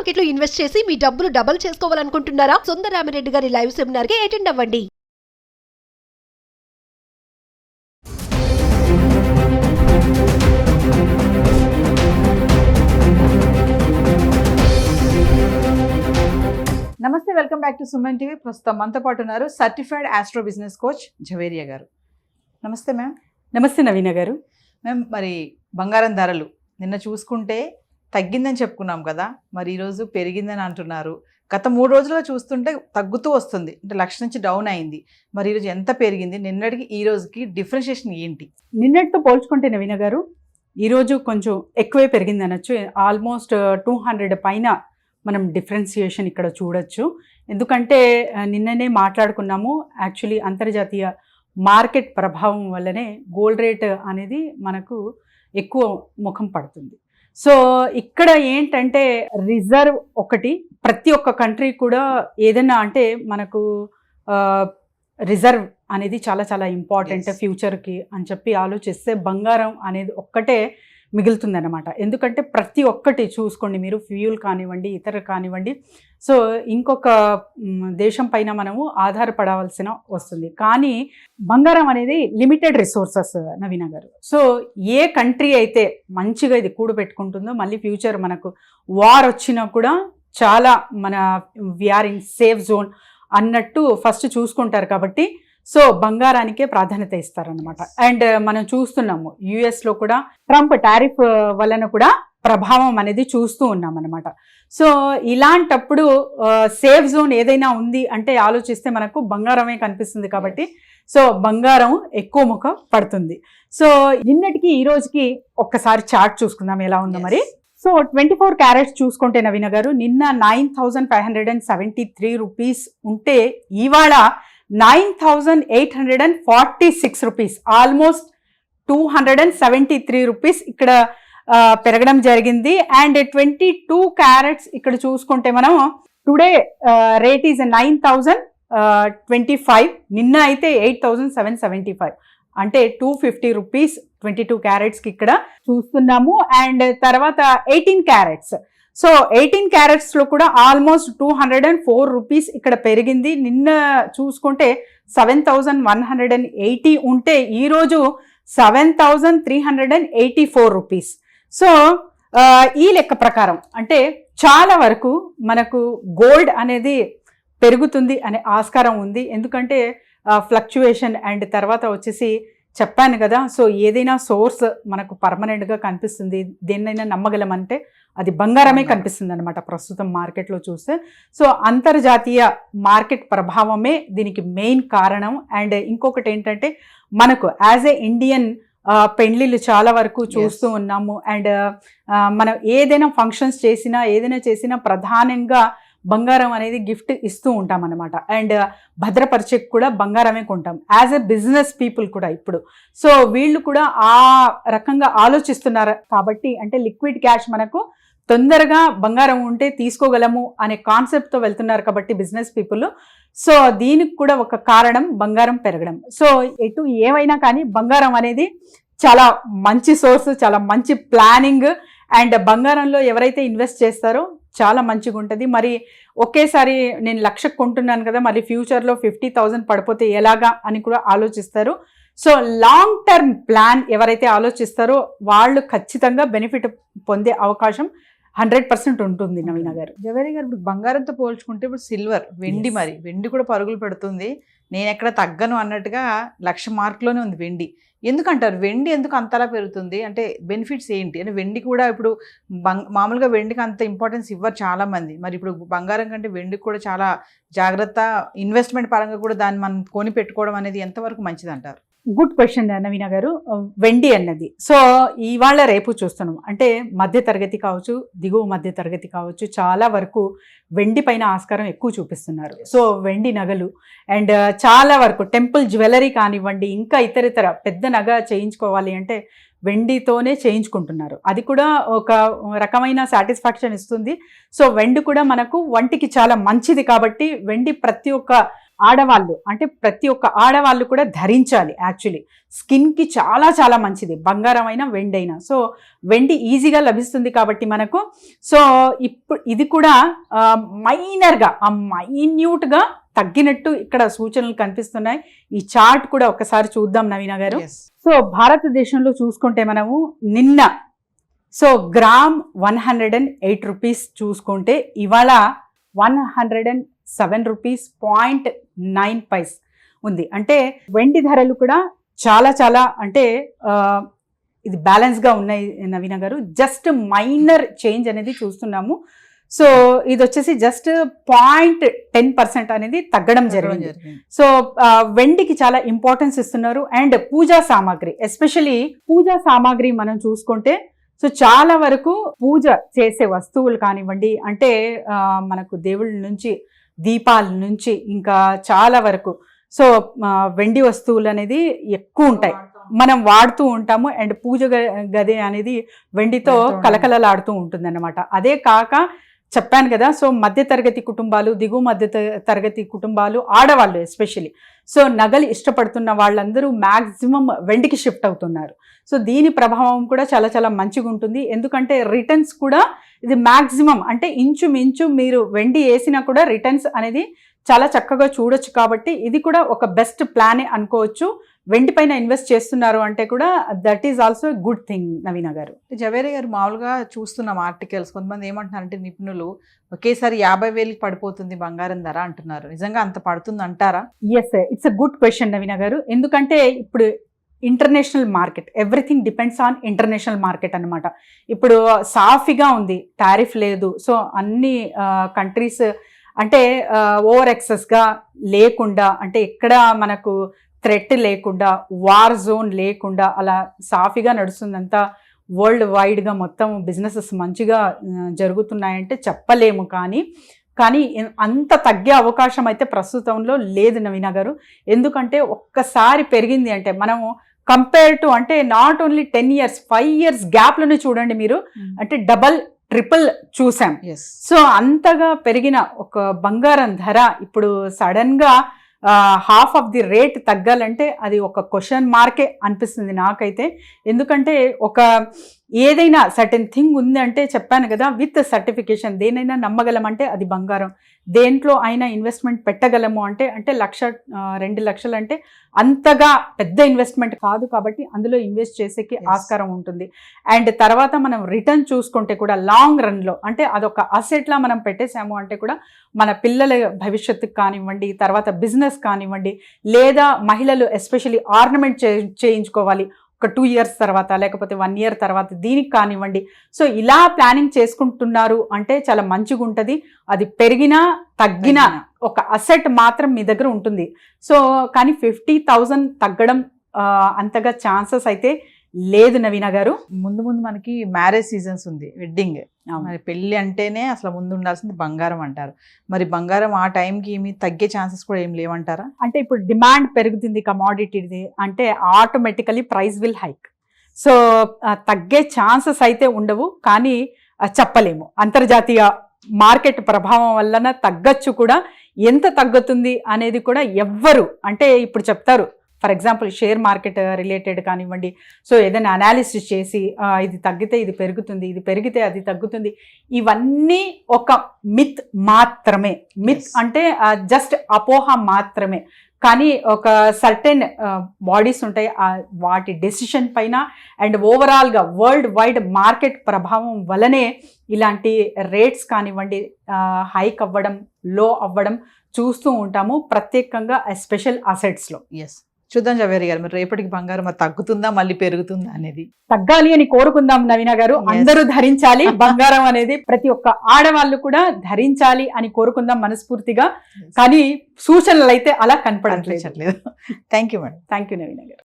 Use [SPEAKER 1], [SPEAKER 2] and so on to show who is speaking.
[SPEAKER 1] Market లో invest చేసి మీ డబ్బులు డబుల్ చేసుకోవాలనుకుంటున్నారా? సుందరరామిరెడ్డి గారి లైవ్ సెమినార్ కి అటెండ్ అవ్వండి.
[SPEAKER 2] నమస్తే, welcome back to Suman TV. ప్రస్తుతం మనతో పాటు ఉన్నారు certified astro business coach Javeria గారు. నమస్తే మ్యామ్.
[SPEAKER 3] నమస్తే నవీన గారు.
[SPEAKER 2] మ్యామ్, మరి బంగారం ధరలు నిన్న చూసుకుంటే తగ్గిందని చెప్పుకున్నాం కదా, మరి ఈరోజు పెరిగిందని అంటున్నారు. గత 3 రోజులుగా చూస్తుంటే తగ్గుతూ వస్తుంది, అంటే 1,00,000 నుంచి డౌన్ అయింది. మరి ఈరోజు ఎంత పెరిగింది? నిన్నటికి ఈ రోజుకి డిఫరెన్షియేషన్ ఏంటి?
[SPEAKER 3] నిన్నటితో పోల్చుకుంటే నవీన గారు ఈరోజు కొంచెం ఎక్కువే పెరిగింది అనొచ్చు. ఆల్మోస్ట్ 200 పైన మనం డిఫరెన్సియేషన్ ఇక్కడ చూడొచ్చు. ఎందుకంటే నిన్ననే మాట్లాడుకున్నాము, యాక్చువల్లీ అంతర్జాతీయ మార్కెట్ ప్రభావం వల్లనే గోల్డ్ రేట్ అనేది మనకు ఎక్కువ ముఖం పడుతుంది. సో ఇక్కడ ఏంటంటే రిజర్వ్ ఒకటి, ప్రతి ఒక్క కంట్రీ కూడా ఏదైనా అంటే మనకు రిజర్వ్ అనేది చాలా చాలా ఇంపార్టెంట్ ఫ్యూచర్కి అని చెప్పి ఆలోచిస్తే బంగారం అనేది ఒక్కటే మిగులుతుంది అన్నమాట. ఎందుకంటే ప్రతి ఒక్కటి చూసుకోండి మీరు, ఫ్యూయల్ కానివ్వండి, ఇతర కానివ్వండి, సో ఇంకొక దేశం పైన మనము ఆధారపడవలసిన వస్తుంది. కానీ బంగారం అనేది లిమిటెడ్ రిసోర్సెస్ నవీన గారు. సో ఏ కంట్రీ అయితే మంచిగా ఇది కూడబెట్టుకుంటుందో మళ్ళీ ఫ్యూచర్ మనకు వార్ వచ్చినా కూడా చాలా మన వీఆర్ ఇన్ సేఫ్ జోన్ అన్నట్టు ఫస్ట్ చూసుకుంటారు. కాబట్టి సో బంగారానికే ప్రాధాన్యత ఇస్తారనమాట. అండ్ మనం చూస్తున్నాము యుఎస్లో కూడా ట్రంప్ టారిఫ్ వలన కూడా ప్రభావం అనేది చూస్తూ ఉన్నాం అనమాట. సో ఇలాంటప్పుడు సేఫ్ జోన్ ఏదైనా ఉంది అంటే ఆలోచిస్తే మనకు బంగారమే కనిపిస్తుంది. కాబట్టి సో బంగారం ఎక్కువ ముఖం పడుతుంది. సో నిన్నటికి ఈ రోజుకి ఒక్కసారి చార్ట్ చూసుకుందాం ఎలా ఉందో మరి. సో 24 క్యారెట్స్ చూసుకుంటే నవీన గారు నిన్న 9,573 రూపీస్ ఉంటే ఇవాళ 9,846 రూపీస్, ఆల్మోస్ట్ 273 రూపీస్ ఇక్కడ పెరగడం జరిగింది. అండ్ 22 క్యారెట్స్ ఇక్కడ చూసుకుంటే మనం టుడే రేట్ ఈజ్ 9,025, నిన్న అయితే 8,775, అంటే 250 రూపీస్ 22 క్యారెట్స్కి ఇక్కడ చూస్తున్నాము. అండ్ తర్వాత 18 క్యారెట్స్, సో 18 క్యారెట్స్లో కూడా ఆల్మోస్ట్ 204 రూపీస్ ఇక్కడ పెరిగింది. నిన్న చూసుకుంటే 7,180 ఉంటే ఈరోజు 7,384 రూపీస్. సో ఈ లెక్క ప్రకారం అంటే చాలా వరకు మనకు గోల్డ్ అనేది పెరుగుతుంది అనే ఆస్కారం ఉంది. ఎందుకంటే ఫ్లక్చువేషన్ అండ్ తర్వాత వచ్చేసి చెప్పాను కదా, సో ఏదైనా సోర్స్ మనకు పర్మనెంట్గా కనిపిస్తుంది, దేన్నైనా నమ్మగలమంటే అది బంగారమే కనిపిస్తుంది అనమాట ప్రస్తుతం మార్కెట్లో చూస్తే. సో అంతర్జాతీయ మార్కెట్ ప్రభావమే దీనికి మెయిన్ కారణం. అండ్ ఇంకొకటి ఏంటంటే మనకు యాజ్ ఏ ఇండియన్ పెళ్లిళ్ళు చాలా వరకు చూస్తూ ఉన్నాము. అండ్ మనం ఏదైనా ఫంక్షన్స్ చేసినా ఏదైనా చేసినా ప్రధానంగా బంగారం అనేది గిఫ్ట్ ఇస్తూ ఉంటాం అనమాట. అండ్ భద్రపరిచేకి కూడా బంగారమే కొంటాం యాజ్ ఎ బిజినెస్ పీపుల్ కూడా ఇప్పుడు. సో వీళ్ళు కూడా ఆ రకంగా ఆలోచిస్తున్నారు. కాబట్టి అంటే లిక్విడ్ క్యాష్ మనకు తొందరగా బంగారం ఉంటే తీసుకోగలము అనే కాన్సెప్ట్తో వెళ్తున్నారు కాబట్టి బిజినెస్ పీపుల్. సో దీనికి కూడా ఒక కారణం బంగారం పెరగడం. సో ఎటు ఏమైనా కానీ బంగారం అనేది చాలా మంచి సోర్స్, చాలా మంచి ప్లానింగ్. అండ్ బంగారంలో ఎవరైతే ఇన్వెస్ట్ చేస్తారో చాలా మంచిగా ఉంటుంది. మరి ఒకేసారి నేను 1,00,000 కొంటున్నాను కదా, మరి ఫ్యూచర్లో 50,000 పడిపోతే ఎలాగా అని కూడా ఆలోచిస్తారు. సో లాంగ్ టర్మ్ ప్లాన్ ఎవరైతే ఆలోచిస్తారో వాళ్ళు ఖచ్చితంగా బెనిఫిట్ పొందే అవకాశం 100% ఉంటుంది నవీన గారు.
[SPEAKER 2] జవేరి గారు, ఇప్పుడు బంగారంతో పోల్చుకుంటే ఇప్పుడు సిల్వర్, వెండి, మరి వెండి కూడా పరుగులు పెడుతుంది. నేను ఎక్కడ తగ్గను అన్నట్టుగా 1,00,000 మార్కులోనే ఉంది వెండి. ఎందుకంటారు వెండి ఎందుకు అంతలా పెరుగుతుంది? అంటే బెనిఫిట్స్ ఏంటి? అంటే వెండి కూడా ఇప్పుడు మామూలుగా వెండికి అంత ఇంపార్టెన్స్ ఇవ్వరు చాలామంది. మరి ఇప్పుడు బంగారం కంటే వెండికి కూడా చాలా జాగ్రత్త, ఇన్వెస్ట్మెంట్ పరంగా కూడా దాన్ని మనం కొని పెట్టుకోవడం అనేది ఎంతవరకు మంచిది అంటారు?
[SPEAKER 3] గుడ్ క్వశ్చన్ నవీన గారు. వెండి అన్నది సో ఇవాళ రేపు చూస్తున్నాం అంటే మధ్య తరగతి కావచ్చు, దిగువ మధ్య తరగతి కావచ్చు, చాలా వరకు వెండి పైన ఆస్కారం ఎక్కువ చూపిస్తున్నారు. సో వెండి నగలు అండ్ చాలా వరకు టెంపుల్ జ్యువెలరీ కానివ్వండి, ఇంకా ఇతరితర పెద్ద నగ చేయించుకోవాలి అంటే వెండితోనే చేయించుకుంటున్నారు. అది కూడా ఒక రకమైన సాటిస్ఫాక్షన్ ఇస్తుంది. సో వెండి కూడా మనకు వంటికి చాలా మంచిది కాబట్టి వెండి ప్రతి ఒక్క ఆడవాళ్ళు అంటే ప్రతి ఒక్క ఆడవాళ్ళు కూడా ధరించాలి. యాక్చువల్లీ స్కిన్కి చాలా చాలా మంచిది, బంగారం అయినా వెండి అయినా. సో వెండి ఈజీగా లభిస్తుంది కాబట్టి మనకు. సో ఇప్పుడు ఇది కూడా మైనర్గా మైన్యూట్గా తగ్గినట్టు ఇక్కడ సూచనలు కనిపిస్తున్నాయి. ఈ చార్ట్ కూడా ఒకసారి చూద్దాం నవీన గారు. సో భారతదేశంలో చూసుకుంటే మనము నిన్న సో గ్రామ్ 108 రూపీస్ చూసుకుంటే ఇవాళ 107 రూపీస్ 0.9 ఉంది. అంటే వెండి ధరలు కూడా చాలా చాలా అంటే ఇది బ్యాలెన్స్గా ఉన్నాయి నవీన గారు. జస్ట్ మైనర్ చేంజ్ అనేది చూస్తున్నాము. సో ఇది వచ్చేసి జస్ట్ 0.10% అనేది తగ్గడం జరిగింది. సో వెండికి చాలా ఇంపార్టెన్స్ ఇస్తున్నారు. అండ్ పూజా సామాగ్రి, ఎస్పెషలీ పూజా సామాగ్రి మనం చూసుకుంటే సో చాలా వరకు పూజ చేసే వస్తువులు కానివ్వండి, అంటే మనకు దేవుళ్ళ నుంచి దీపాల నుంచి ఇంకా చాలా వరకు సో వెండి వస్తువులు అనేది ఎక్కువ ఉంటాయి, మనం వాడుతూ ఉంటాము. అండ్ పూజ గది అనేది వెండితో కలకలలాడుతూ ఉంటుంది అన్నమాట. అదే కాక చెప్పాను కదా, సో మధ్యతరగతి కుటుంబాలు, దిగువ మధ్య తరగతి కుటుంబాలు, ఆడవాళ్ళు ఎస్పెషలీ సో నగలు ఇష్టపడుతున్న వాళ్ళందరూ మ్యాక్సిమం వెండికి షిఫ్ట్ అవుతున్నారు. సో దీని ప్రభావం కూడా చాలా చాలా మంచిగా ఉంటుంది. ఎందుకంటే రిటర్న్స్ కూడా ఇది మ్యాక్సిమం అంటే ఇంచుమించు మీరు వెండి వేసినా కూడా రిటర్న్స్ అనేది చాలా చక్కగా చూడొచ్చు. కాబట్టి ఇది కూడా ఒక బెస్ట్ ప్లానే అనుకోవచ్చు. వెండి పైన ఇన్వెస్ట్ చేస్తున్నారు అంటే కూడా that is also good thing Naveena గారు.
[SPEAKER 2] జవేరి గారు, మామూలుగా చూస్తున్నాం ఆర్టికల్స్, కొంతమంది ఏమంటున్నారంటే నిపుణులు ఒకేసారి 50,000 పడిపోతుంది బంగారం ధర అంటున్నారు. నిజంగా అంత పడుతుంది అంటారా?
[SPEAKER 3] Yes, it's a good question Naveena గారు. ఎందుకంటే ఇప్పుడు international market, everything depends on international market అనమాట. ఇప్పుడు సాఫీగా ఉంది, టారిఫ్ లేదు. సో అన్ని కంట్రీస్ అంటే ఓవర్ ఎక్సెస్గా లేకుండా, అంటే ఎక్కడ మనకు థ్రెట్ లేకుండా, వార్ జోన్ లేకుండా అలా సాఫీగా నడుస్తుందంతా. వరల్డ్ వైడ్గా మొత్తం బిజినెసెస్ మంచిగా జరుగుతున్నాయంటే చెప్పలేము. కానీ అంత తగ్గే అవకాశం అయితే ప్రస్తుతంలో లేదు నవీన గారు. ఎందుకంటే ఒక్కసారి పెరిగింది అంటే మనము కంపేర్ టు అంటే నాట్ ఓన్లీ 10 years 5 years గ్యాప్లోనే చూడండి మీరు, అంటే డబల్ ట్రిపుల్ చూసాం. సో అంతగా పెరిగిన ఒక బంగారం ధర ఇప్పుడు సడన్గా హాఫ్ ఆఫ్ ది రేట్ తగ్గాలంటే అది ఒక క్వశ్చన్ మార్కే అనిపిస్తుంది నాకైతే. ఎందుకంటే ఒక ఏదైనా సర్టెన్ థింగ్ ఉంది అంటే చెప్పాను కదా, విత్ సర్టిఫికేషన్ దేనైనా నమ్మగలమంటే అది బంగారం. దేంట్లో అయినా ఇన్వెస్ట్మెంట్ పెట్టగలము అంటే 1-2 లక్షలు అంటే అంతగా పెద్ద ఇన్వెస్ట్మెంట్ కాదు. కాబట్టి అందులో ఇన్వెస్ట్ చేసేకి ఆస్కారం ఉంటుంది. అండ్ తర్వాత మనం రిటర్న్ చూసుకుంటే కూడా లాంగ్ రన్లో అంటే అదొక అసెట్లా మనం పెట్టేసాము అంటే కూడా మన పిల్లల భవిష్యత్తుకు కానివ్వండి, తర్వాత బిజినెస్ కానివ్వండి, లేదా మహిళలు ఎస్పెషల్లీ ఆర్నమెంట్ చేయించుకోవాలి ఒక 2 years తర్వాత, లేకపోతే 1 year తర్వాత, దీనికి కానివ్వండి. సో ఇలా ప్లానింగ్ చేసుకుంటున్నారు అంటే చాలా మంచిగా ఉంటుంది. అది పెరిగినా తగ్గినా ఒక అసెట్ మాత్రం మీ దగ్గర ఉంటుంది. సో కానీ 50,000 తగ్గడం అంతగా ఛాన్సెస్ అయితే లేదు నవీన గారు.
[SPEAKER 2] ముందు మనకి మ్యారేజ్ సీజన్స్ ఉంది, వెడ్డింగ్. మరి పెళ్లి అంటేనే అసలు ముందు ఉండాల్సింది బంగారం అంటారు. మరి బంగారం ఆ టైంకి ఏమి తగ్గే ఛాన్సెస్ కూడా ఏం లేవంటారా?
[SPEAKER 3] అంటే ఇప్పుడు డిమాండ్ పెరుగుతుంది కమోడిటీది అంటే automatically price will hike. So తగ్గే ఛాన్సెస్ అయితే ఉండవు, కానీ చెప్పలేము. అంతర్జాతీయ మార్కెట్ ప్రభావం వలన తగ్గచ్చు కూడా. ఎంత తగ్గుతుంది అనేది కూడా ఎవ్వరు అంటే ఇప్పుడు చెప్తారు. For example share market related కానివ్వండి, సో ఏదైనా అనాలిసిస్ చేసి ఇది తగ్గితే ఇది పెరుగుతుంది, ఇది పెరిగితే అది తగ్గుతుంది, ఇవన్నీ ఒక మిత్ మాత్రమే. మిత్ అంటే జస్ట్ అపోహ మాత్రమే. కానీ ఒక సర్టెన్ బాడీస్ ఉంటాయి, వాటి డెసిషన్ పైన అండ్ ఓవరాల్గా వరల్డ్ వైడ్ మార్కెట్ ప్రభావం వలనే ఇలాంటి రేట్స్ కానివ్వండి హైక్ అవ్వడం, లో అవ్వడం చూస్తూ ఉంటాము, ప్రత్యేకంగా స్పెషల్ అసెట్స్లో.
[SPEAKER 2] చూద్దాం జవేరి గారు, మరి రేపటికి బంగారం తగ్గుతుందా మళ్ళీ పెరుగుతుందా అనేది?
[SPEAKER 3] తగ్గాలి అని కోరుకుందాం నవీన గారు. అందరూ ధరించాలి బంగారం అనేది, ప్రతి ఒక్క ఆడవాళ్ళు కూడా ధరించాలి అని కోరుకుందాం మనస్ఫూర్తిగా. కానీ సూచనలు అయితే అలా కనపడట్లేదు.
[SPEAKER 2] Thank you madam.
[SPEAKER 3] Thank you Naveena గారు.